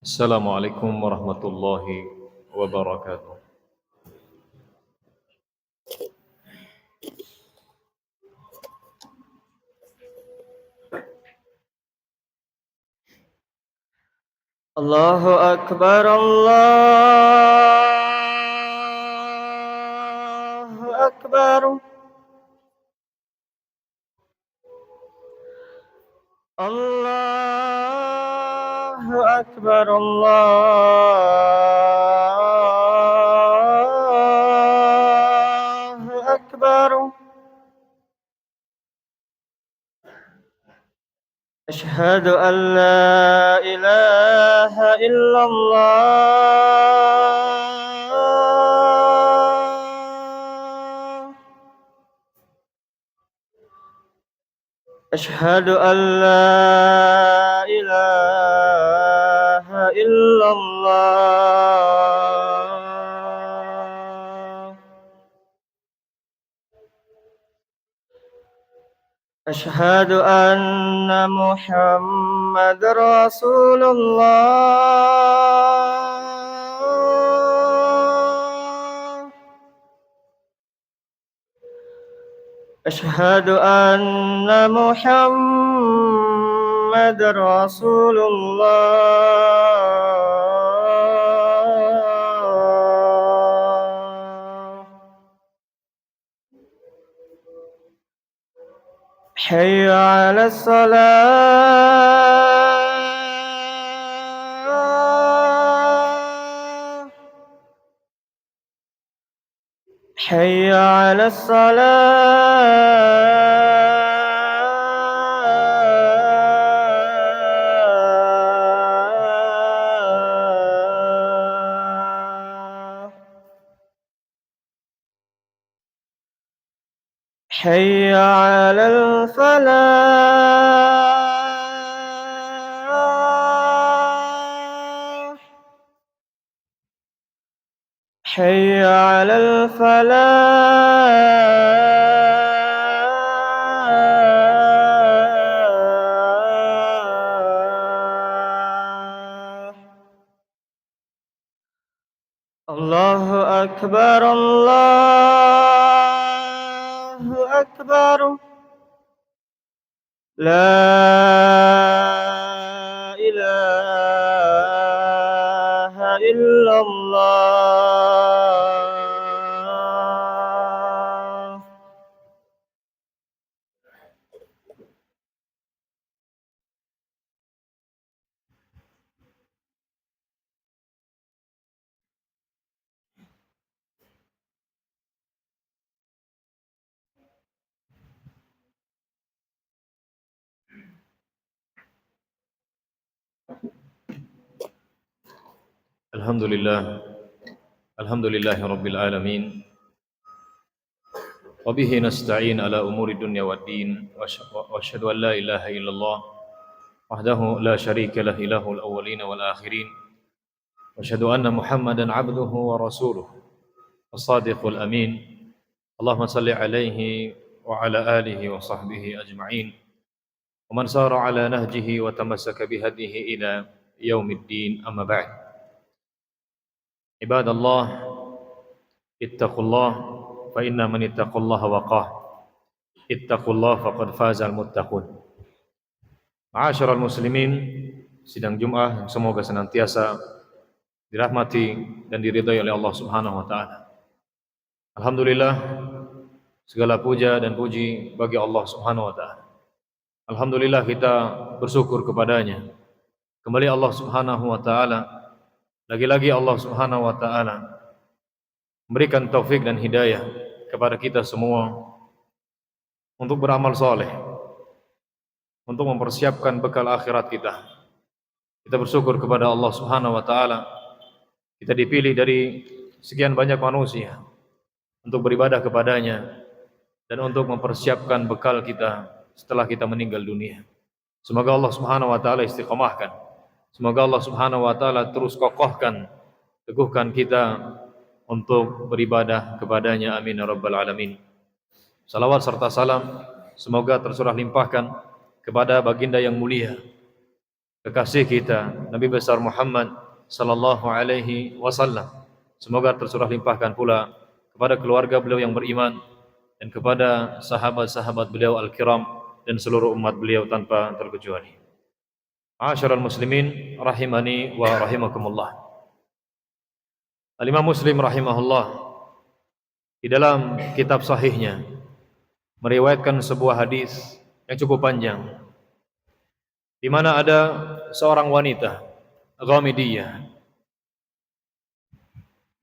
Assalamualaikum warahmatullahi wabarakatuh. Allahu Akbar, Allahu Akbar. Allahu Akbar, Allahu Akbar. أشهد أن لا إله إلا الله. أشهد أن لا إله إلا الله. أشهد أن محمد رسول الله. أشهد أن محمد رسول الله. حي على الصلاة. حي على الصلاة. حي على الفلاح. حي على الفلاح. الله أكبر، الله أكبر. لا إله إلا الله. Alhamdulillah, alhamdulillahi rabbil alamin. Wa bihi nasta'in ala umuri dunya waddin. Wa asyhadu an la ilaha illallah wahdahu la syarika lah ilahul awwalin wal akhirin. Wa asyhadu anna Muhammadan abduhu wa rasuluh as-sadiqul amin. Allahumma salli alaihi wa ala alihi wa sahbihi ajma'in. Wa man sara ala nahjihi wa tamassaka bihadihi ila yaumiddin, amma ba'd. Ibadallah, ittaqullah fa inna man ittaqallaha waqah. Ittaqullah faqad fazal muttaqun. Ma'asyiral muslimin, sidang Jumat yang semoga senantiasa dirahmati dan diridhai oleh Allah Subhanahu wa taala. Alhamdulillah, segala puja dan puji bagi Allah Subhanahu wa taala. Alhamdulillah kita bersyukur kepadanya. Kembali Allah Subhanahu wa taala, lagi-lagi Allah Subhanahu wa taala memberikan taufik dan hidayah kepada kita semua untuk beramal soleh, untuk mempersiapkan bekal akhirat kita. Kita bersyukur kepada Allah Subhanahu wa taala, kita dipilih dari sekian banyak manusia untuk beribadah kepadanya dan untuk mempersiapkan bekal kita setelah kita meninggal dunia. Semoga Allah Subhanahu wa taala istiqomahkan. Semoga Allah Subhanahu wa taala terus kokohkan, teguhkan kita untuk beribadah kepadanya. Amin ya rabbal alamin. Salawat serta salam semoga tercurah limpahkan kepada baginda yang mulia, kekasih kita Nabi besar Muhammad sallallahu alaihi wasallam. Semoga tercurah limpahkan pula kepada keluarga beliau yang beriman dan kepada sahabat-sahabat beliau al-kiram dan seluruh umat beliau tanpa terkecuali. Ma'asyiral muslimin rahimani wa rahimakumullah. Al-Imam Muslim rahimahullah di dalam kitab sahihnya meriwayatkan sebuah hadis yang cukup panjang di mana ada seorang wanita Ghamidiyah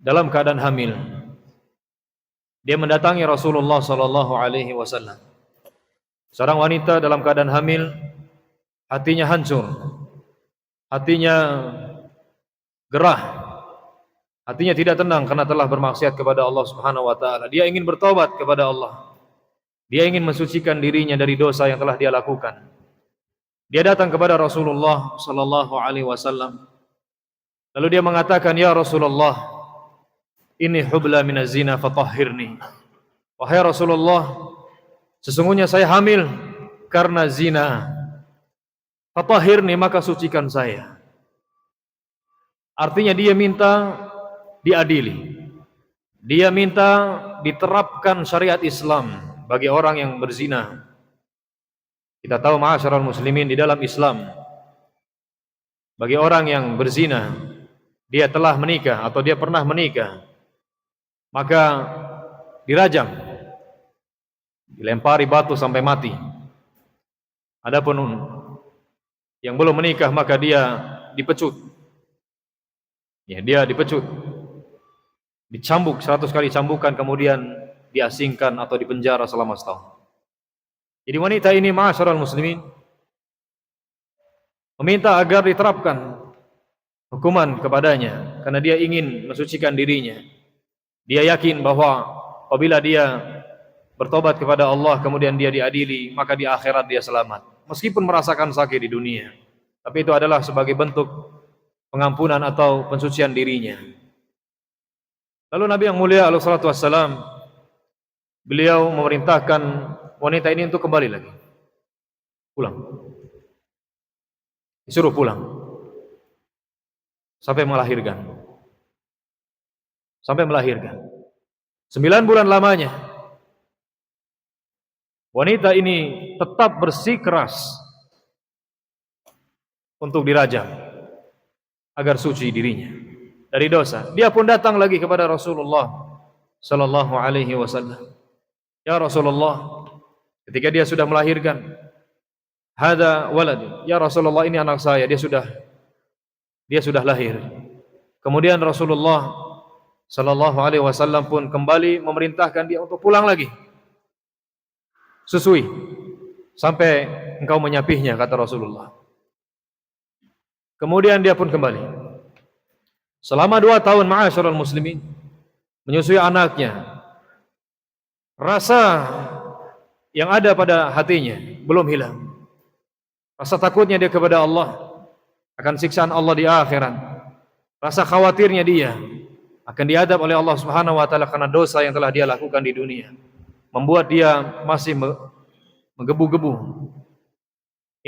dalam keadaan hamil. Dia mendatangi Rasulullah sallallahu alaihi wasallam. Seorang wanita dalam keadaan hamil, hatinya hancur, hatinya gerah, hatinya tidak tenang karena telah bermaksiat kepada Allah Subhanahu wa taala. Dia ingin bertobat kepada Allah. Dia ingin mensucikan dirinya dari dosa yang telah dia lakukan. Dia datang kepada Rasulullah sallallahu alaihi wasallam. Lalu dia mengatakan, "Ya Rasulullah, ini hubla minaz zina fatahhirni." Wahai Rasulullah, sesungguhnya saya hamil karena zina. Fatahhirni, maka sucikan saya. Artinya dia minta diadili. Dia minta diterapkan syariat Islam bagi orang yang berzina. Kita tahu ma'asyiral muslimin di dalam Islam, bagi orang yang berzina, dia telah menikah atau dia pernah menikah, maka dirajam, dilempari batu sampai mati. Adapun yang belum menikah maka dia dipecut. Ya, dia dipecut, dicambuk 100 kali cambukan, kemudian diasingkan atau dipenjara selama setahun. Jadi wanita ini ma'asyiral muslimin meminta agar diterapkan hukuman kepadanya karena dia ingin mensucikan dirinya. Dia yakin bahwa apabila dia bertobat kepada Allah kemudian dia diadili, maka di akhirat dia selamat. Meskipun merasakan sakit di dunia, tapi itu adalah sebagai bentuk pengampunan atau pensucian dirinya. Lalu Nabi yang mulia alaihi salatu wassalam, beliau memerintahkan wanita ini untuk kembali lagi, pulang, disuruh pulang sampai melahirkan. 9 bulan lamanya wanita ini tetap bersikeras untuk dirajam agar suci dirinya dari dosa. Dia pun datang lagi kepada Rasulullah sallallahu alaihi wasallam. Ya Rasulullah, ketika dia sudah melahirkan, hada walad, ya Rasulullah, ini anak saya, dia sudah lahir. Kemudian Rasulullah sallallahu alaihi wasallam pun kembali memerintahkan dia untuk pulang lagi. Susui sampai engkau menyapihnya, kata Rasulullah. Kemudian dia pun kembali. Selama 2 tahun ma'asyiral muslimin menyusui anaknya. Rasa yang ada pada hatinya belum hilang. Rasa takutnya dia kepada Allah akan siksaan Allah di akhirat. Rasa khawatirnya dia akan diadab oleh Allah Subhanahu wa taala karena dosa yang telah dia lakukan di dunia, membuat dia masih menggebu-gebu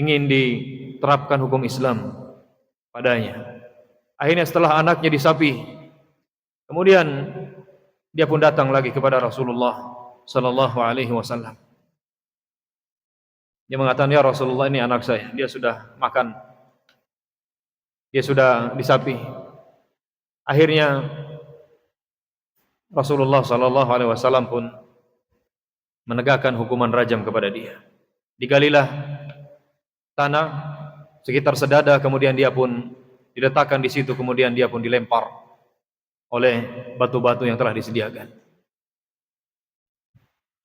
ingin diterapkan hukum Islam padanya. Akhirnya setelah anaknya disapi, kemudian dia pun datang lagi kepada Rasulullah sallallahu alaihi wasallam. Dia mengatakan, ya Rasulullah, ini anak saya, dia sudah makan, dia sudah disapi. Akhirnya Rasulullah sallallahu alaihi wasallam pun menegakkan hukuman rajam kepada dia. Digalilah tanah sekitar sedada, kemudian dia pun diletakkan di situ, kemudian dia pun dilempar oleh batu-batu yang telah disediakan.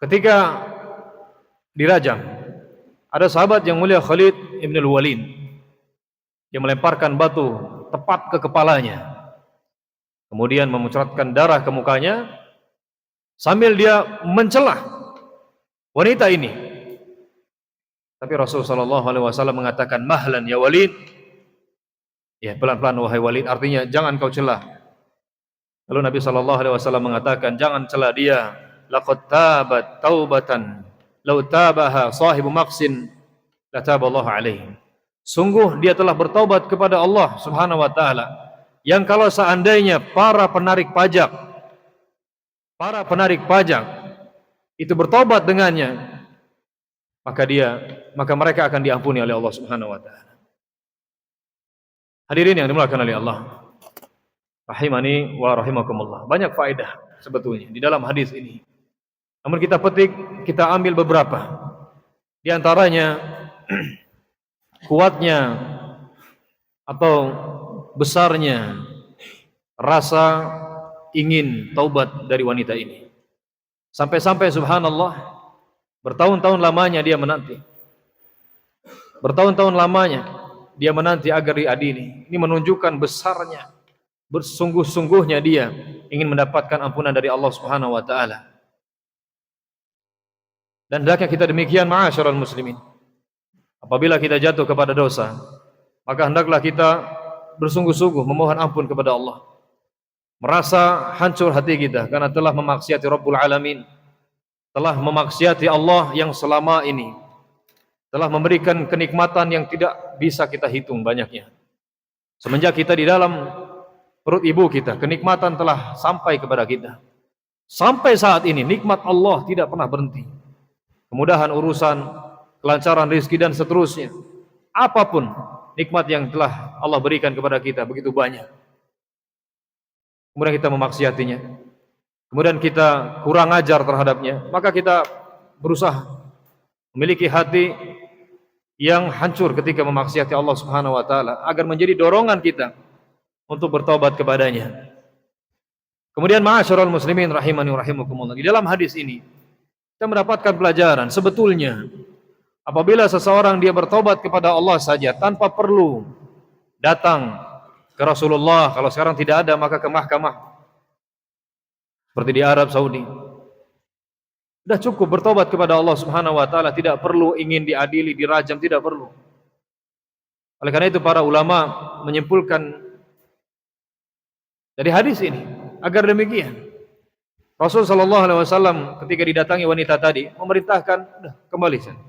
Ketika dirajam, ada sahabat yang mulia Khalid ibn al-Walid yang melemparkan batu tepat ke kepalanya, kemudian memuncratkan darah ke mukanya sambil dia mencelah wanita ini. Tapi Rasulullah sallallahu alaihi wasallam mengatakan, mahlan ya Walid, ya pelan-pelan wahai Walid, artinya jangan kau celah. Lalu Nabi sallallahu alaihi wasallam mengatakan, jangan celah dia, laqad tabat taubatan law tabaha sahibu maqsin la taballahu alaihi. Sungguh dia telah bertaubat kepada Allah Subhanahu wa taala. Yang kalau seandainya para penarik pajak itu bertobat dengannya, maka mereka akan diampuni oleh Allah Subhanahu wa taala. Hadirin yang dimuliakan oleh Allah, rahimani wa rahimakumullah. Banyak faedah sebetulnya di dalam hadis ini. Namun kita petik, kita ambil beberapa. Di antaranya kuatnya atau besarnya rasa ingin taubat dari wanita ini. Sampai-sampai subhanallah, bertahun-tahun lamanya dia menanti. Bertahun-tahun lamanya dia menanti agar diadili. Ini menunjukkan besarnya, bersungguh-sungguhnya dia ingin mendapatkan ampunan dari Allah Subhanahu wa taala. Dan hendaknya kita demikian, ma'asyiral muslimin. Apabila kita jatuh kepada dosa, maka hendaklah kita bersungguh-sungguh memohon ampun kepada Allah. Merasa hancur hati kita karena telah memaksiati Rabbul Alamin, telah memaksiati Allah yang selama ini telah memberikan kenikmatan yang tidak bisa kita hitung banyaknya. Semenjak kita di dalam perut ibu kita, kenikmatan telah sampai kepada kita. Sampai saat ini nikmat Allah tidak pernah berhenti. Kemudahan urusan, kelancaran rezeki dan seterusnya. Apapun nikmat yang telah Allah berikan kepada kita begitu banyak. Kemudian kita memaksiatinya. Kemudian kita kurang ajar terhadapnya, maka kita berusaha memiliki hati yang hancur ketika memaksiati Allah Subhanahu wa taala agar menjadi dorongan kita untuk bertobat kepadanya. Kemudian ma'asyiral muslimin rahimani wa rahimakumullah. Di dalam hadis ini kita mendapatkan pelajaran sebetulnya apabila seseorang dia bertobat kepada Allah saja tanpa perlu datang ke Rasulullah, kalau sekarang tidak ada maka ke mahkamah seperti di Arab Saudi. Sudah cukup bertobat kepada Allah Subhanahu wa taala, tidak perlu ingin diadili, dirajam, tidak perlu. Oleh karena itu para ulama menyimpulkan dari hadis ini agar demikian. Rasul sallallahu alaihi wasallam ketika didatangi wanita tadi memerintahkan, "Udah, kembali sana."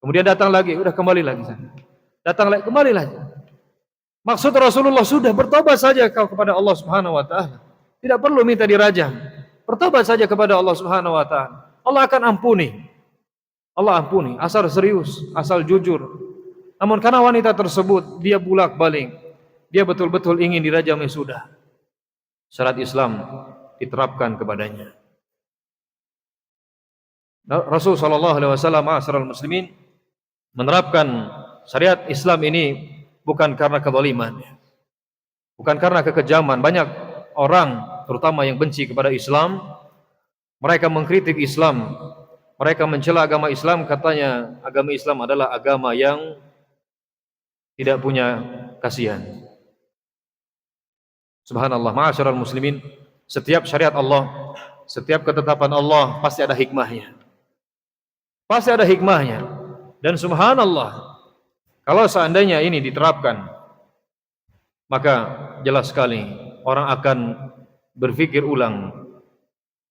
Kemudian datang lagi, "Udah, kembali lagi sana." Datang lagi, kembali lagi. Maksud Rasulullah, sudah bertobat saja kau kepada Allah Subhanahu wa taala. Tidak perlu minta dirajam. Bertobat saja kepada Allah Subhanahu wa taala. Allah akan ampuni. Allah ampuni, asal serius, asal jujur. Namun karena wanita tersebut dia bulak-balik, dia betul-betul ingin dirajam, ya sudah. Syariat Islam diterapkan kepadanya. Rasul sallallahu alaihi wasallam ma'asyiral muslimin menerapkan syariat Islam ini bukan karena kezaliman, bukan karena kekejaman. Banyak orang terutama yang benci kepada Islam, mereka mengkritik Islam, mereka mencela agama Islam, katanya agama Islam adalah agama yang tidak punya kasihan. Subhanallah, ma'asyiral muslimin, setiap syariat Allah, setiap ketetapan Allah pasti ada hikmahnya. Pasti ada hikmahnya. Dan subhanallah, kalau seandainya ini diterapkan, maka jelas sekali orang akan berpikir ulang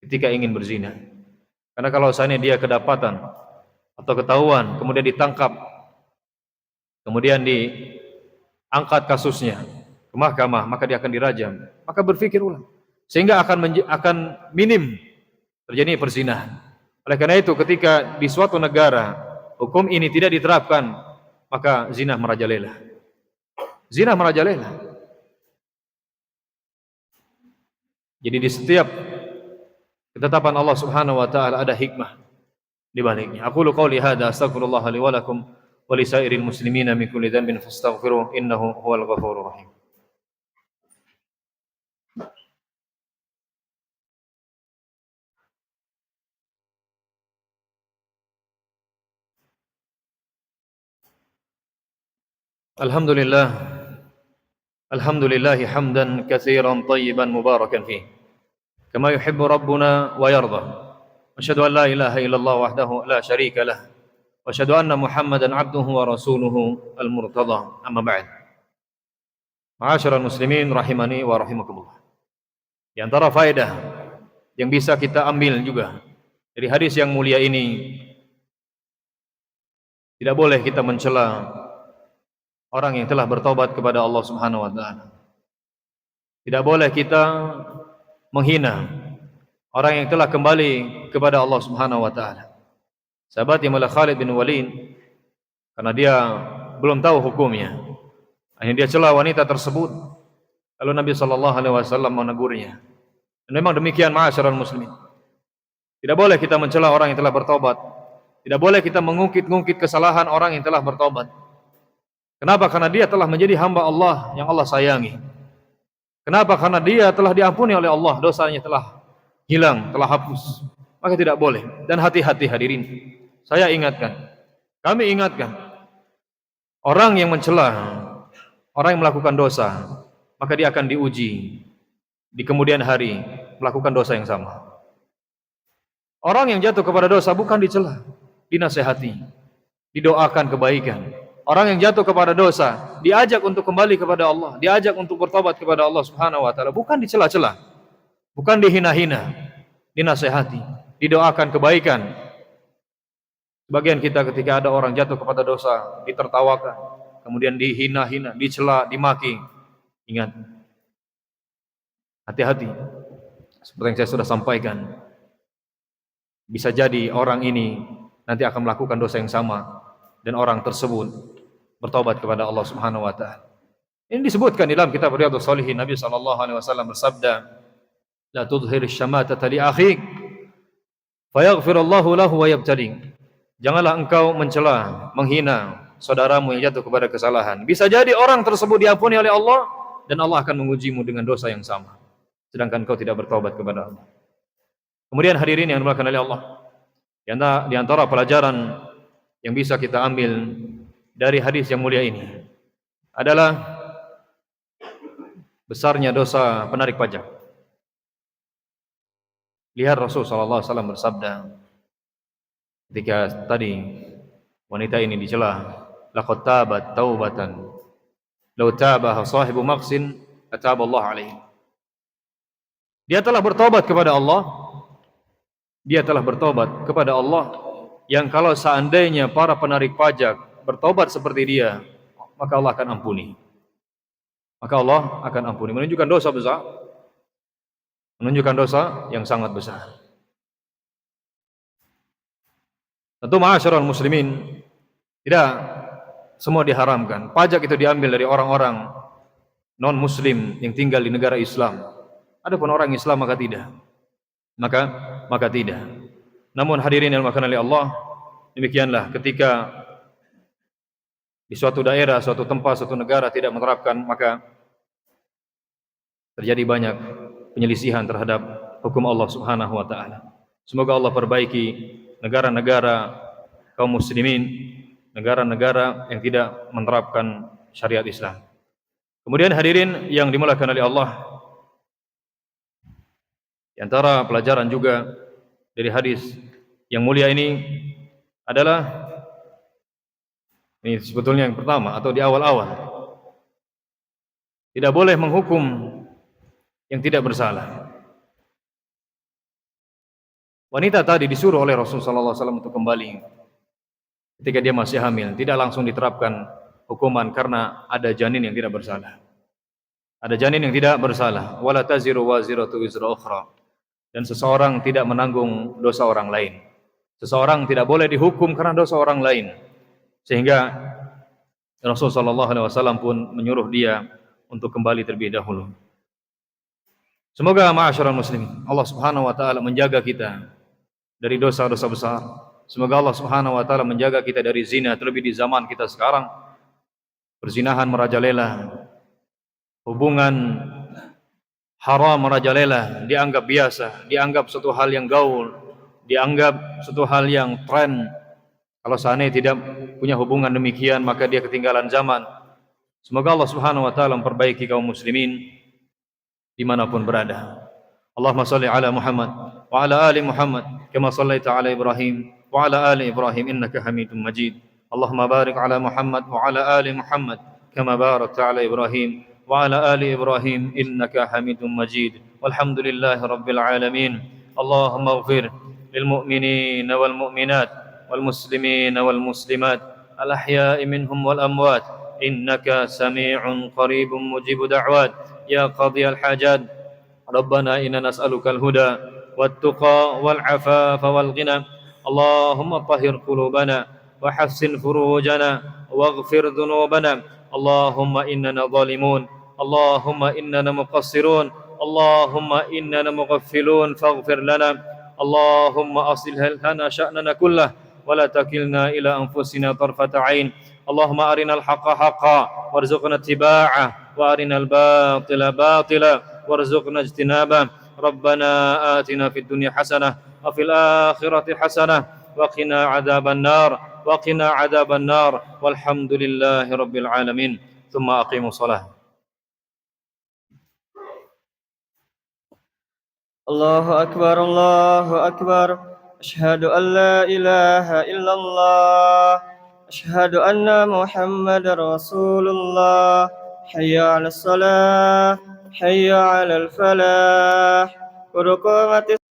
ketika ingin berzina. Karena kalau seandainya dia kedapatan atau ketahuan, kemudian ditangkap, kemudian diangkat kasusnya ke mahkamah, maka dia akan dirajam. Maka berpikir ulang, sehingga akan minim terjadi perzinahan. Oleh karena itu ketika di suatu negara hukum ini tidak diterapkan, maka zina merajalela. Zina merajalela. Jadi di setiap ketetapan Allah Subhanahu wa taala ada hikmah di baliknya. Aqulu qouli hadza astaghfirullah li wa lakum wa li sairil muslimina min kulli dhanbin fastaghfiruhu innahu huwal ghafurur rahim. Alhamdulillah, alhamdulillahi hamdan katsiran tayyiban mubarakan fih, kama yuhibbu rabbuna wa yarda. Asyhadu an la ilaha illallah wahdahu la syarika lah, wa asyhadu anna Muhammadan abduhu wa rasuluhu al-murtada. Amma ba'd. Ma'asyiral muslimin rahimani wa rahimakumullah. Di antara faedah yang bisa kita ambil juga dari hadis yang mulia ini, tidak boleh kita mencela orang yang telah bertobat kepada Allah Subhanahu wa taala. Tidak boleh kita menghina orang yang telah kembali kepada Allah Subhanahu wa taala. Sahabat yang mulia Khalid bin Walid, karena dia belum tahu hukumnya, akhirnya dia cela wanita tersebut. Lalu Nabi sallallahu alaihi wasallam menegurnya. Dan memang demikian ma'asyiral muslimin. Tidak boleh kita mencela orang yang telah bertobat. Tidak boleh kita mengungkit-ungkit kesalahan orang yang telah bertobat. Kenapa? Karena dia telah menjadi hamba Allah yang Allah sayangi. Kenapa? Karena dia telah diampuni oleh Allah, dosanya telah hilang, telah hapus. Maka tidak boleh. Dan hati-hati hadirin. Saya ingatkan, kami ingatkan, orang yang mencela, orang yang melakukan dosa, maka dia akan diuji di kemudian hari melakukan dosa yang sama. Orang yang jatuh kepada dosa bukan dicela, dinasehati, didoakan kebaikan. Orang yang jatuh kepada dosa diajak untuk kembali kepada Allah, diajak untuk bertobat kepada Allah Subhanahu wa taala, bukan dicela-cela, bukan dihina-hina, dinasehati, didoakan kebaikan. Sebagian kita ketika ada orang jatuh kepada dosa ditertawakan, kemudian dihina-hina, dicela, dimaki. Ingat, hati-hati. Seperti yang saya sudah sampaikan, bisa jadi orang ini nanti akan melakukan dosa yang sama dan orang tersebut bertobat kepada Allah Subhanahu wa taala. Ini disebutkan dalam kitab Riyadhus Shalihin. Nabi sallallahu alaihi wasallam bersabda, "La tudhhir asy-syamatata li akhik, fayaghfirullahu lahu wa yabtali." Janganlah engkau mencela, menghina saudaramu yang jatuh kepada kesalahan. Bisa jadi orang tersebut diampuni oleh Allah dan Allah akan mengujimu dengan dosa yang sama, sedangkan kau tidak bertobat kepada Allah. Kemudian hadirin yang dimuliakan oleh Allah, di antara pelajaran yang bisa kita ambil dari hadis yang mulia ini adalah besarnya dosa penarik pajak. Lihat Rasul sallallahu alaihi wasallam bersabda ketika tadi wanita ini dicela, laqad tabat taubatan law tabaha sahibu maqsin ataballahu alaihi. Dia telah bertobat kepada Allah. Dia telah bertobat kepada Allah yang kalau seandainya para penarik pajak bertobat seperti dia, maka Allah akan ampuni. Maka Allah akan ampuni. Menunjukkan dosa besar. Menunjukkan dosa yang sangat besar. Tentu ma'asyiral muslimin, tidak semua diharamkan. Pajak itu diambil dari orang-orang non-muslim yang tinggal di negara Islam. Adapun orang Islam maka tidak. Maka tidak. Namun hadirin yang dimuliakan oleh Allah, demikianlah ketika di suatu daerah, suatu tempat, suatu negara tidak menerapkan, maka terjadi banyak penyelisihan terhadap hukum Allah Subhanahu wa taala. Semoga Allah perbaiki negara-negara kaum muslimin, negara-negara yang tidak menerapkan syariat Islam. Kemudian hadirin yang dimuliakan oleh Allah, di antara pelajaran juga dari hadis yang mulia ini adalah, ini sebetulnya yang pertama atau di awal-awal, tidak boleh menghukum yang tidak bersalah. Wanita tadi disuruh oleh Rasulullah sallallahu alaihi wasallam untuk kembali ketika dia masih hamil, tidak langsung diterapkan hukuman karena ada janin yang tidak bersalah. Ada janin yang tidak bersalah. Wala taziru waziratu wizra ukhra. Dan seseorang tidak menanggung dosa orang lain. Seseorang tidak boleh dihukum karena dosa orang lain. Sehingga Rasulullah sallallahu alaihi wasallam pun menyuruh dia untuk kembali terlebih dahulu. Semoga ma'asyiral muslimin, Allah Subhanahu wa taala menjaga kita dari dosa-dosa besar. Semoga Allah Subhanahu wa taala menjaga kita dari zina, terlebih di zaman kita sekarang. Perzinahan merajalela, hubungan haram merajalela, dianggap biasa, dianggap suatu hal yang gaul, dianggap suatu hal yang tren. Kalau seandainya tidak punya hubungan demikian, maka dia ketinggalan zaman. Semoga Allah Subhanahu wa taala memperbaiki kaum muslimin dimanapun berada. Allahumma salli ala Muhammad wa ala ali Muhammad kama sallaita ala Ibrahim wa ala ali Ibrahim innaka Hamidum Majid. Allahumma barik ala Muhammad wa ala ali Muhammad kama barakta ala Ibrahim wa ala ali Ibrahim innaka Hamidum Majid. Walhamdulillahi rabbil alamin. Allahumma ighfir lil mu'minin wal mu'minat wal muslimin wal muslimat al ahya'i minhum wal amwat إنك سميع قريب مجيب دعوات يا قاضي الحاجات ربنا إنا نسألك الهدى والتقى والعفاف والغنى اللهم طهر قلوبنا وحسن فروجنا واغفر ذنوبنا اللهم إننا ظالمون اللهم إننا مقصرون اللهم إننا مغفلون فاغفر لنا اللهم أصلح لنا شأننا كله ولا تكلنا إلى أنفسنا طرفة عين اللهم أرنا الحق حقا وارزقنا اتباعه وأرنا الباطل باطلا وارزقنا اجتنابه ربنا آتنا في الدنيا حسنة وفي الآخرة حسنة وقنا عذاب النار والحمد لله رب العالمين ثم أقيموا الصلاة الله أكبر الله أكبر أشهد أن لا إله إلا الله أشهد أن محمد رسول الله حي على الصلاة حي على الفلاح قد قامت